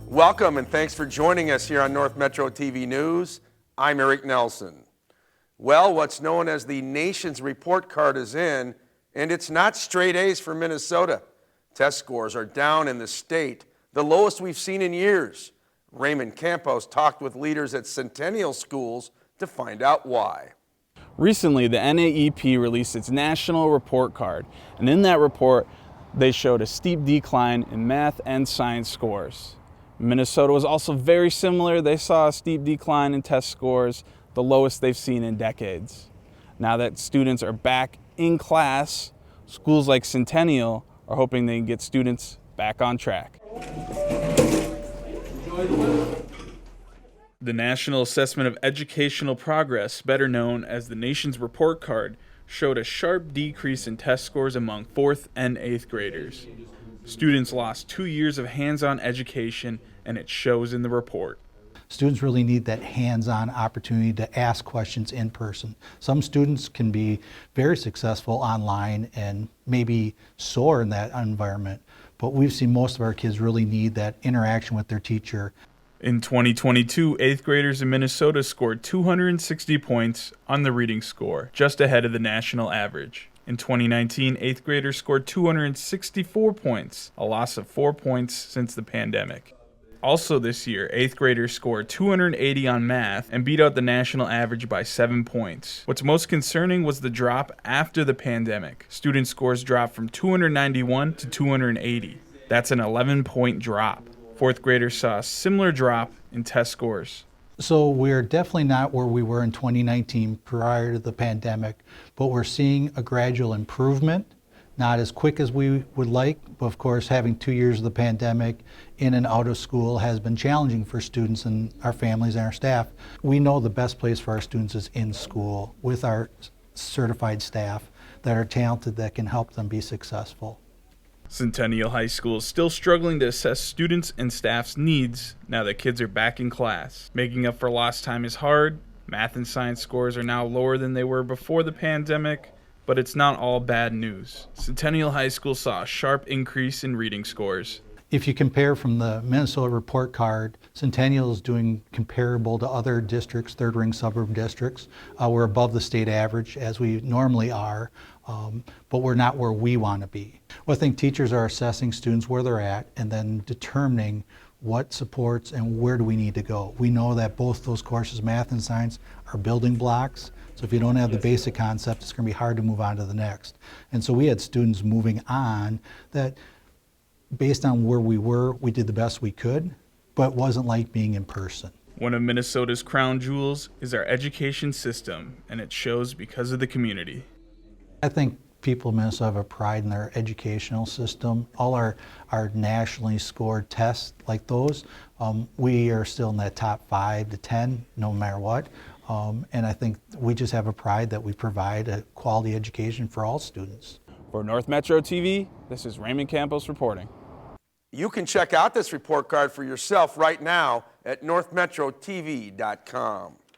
Welcome and thanks for joining us here on North Metro TV News. I'm Eric Nelson. Well, what's known as the nation's report card is in, and it's not straight A's for Minnesota. Test scores are down in the state, the lowest we've seen in years. Raymond Campos talked with leaders at Centennial schools to find out why. Recently, the NAEP released its national report card, and in that report, they showed a steep decline in math and science scores. Minnesota was also very similar. They saw a steep decline in test scores, the lowest they've seen in decades. Now that students are back in class, schools like Centennial are hoping they can get students back on track. The National Assessment of Educational Progress, better known as the nation's report card, showed a sharp decrease in test scores among 4th and 8th graders. Students lost 2 years of hands-on education, and it shows in the report. Students really need that hands-on opportunity to ask questions in person. Some students can be very successful online and maybe soar in that environment, but we've seen most of our kids really need that interaction with their teacher. In 2022, 8th graders in Minnesota scored 260 points on the reading score, just ahead of the national average. In 2019, 8th graders scored 264 points, a loss of 4 points since the pandemic. Also this year, 8th graders scored 280 on math and beat out the national average by 7 points. What's most concerning was the drop after the pandemic. Student scores dropped from 291 to 280. That's an 11-point drop. 4th graders saw a similar drop in test scores. So we're definitely not where we were in 2019 prior to the pandemic, but we're seeing a gradual improvement, not as quick as we would like, but of course having 2 years of the pandemic in and out of school has been challenging for students and our families and our staff. We know the best place for our students is in school with our certified staff that are talented that can help them be successful. Centennial High School is still struggling to assess students and staff's needs now that kids are back in class. Making up for lost time is hard. Math and science scores are now lower than they were before the pandemic, but it's not all bad news. Centennial High School saw a sharp increase in reading scores. If you compare from the Minnesota report card, Centennial is doing comparable to other districts, third-ring suburb districts. We're above the state average, as we normally are, but we're not where we want to be. Well, I think teachers are assessing students where they're at and then determining what supports and where do we need to go. We know that both those courses, math and science, are building blocks. So if you don't have the basic concept, it's going to be hard to move on to the next. And so we had students moving on that, based on where we were, we did the best we could, but it wasn't like being in person. One of Minnesota's crown jewels is our education system, and it shows because of the community. I think people in Minnesota have a pride in their educational system. All our nationally scored tests like those, we are still in that top 5 to 10, no matter what. And I think we just have a pride that we provide a quality education for all students. For North Metro TV, this is Raymond Campos reporting. You can check out this report card for yourself right now at northmetrotv.com.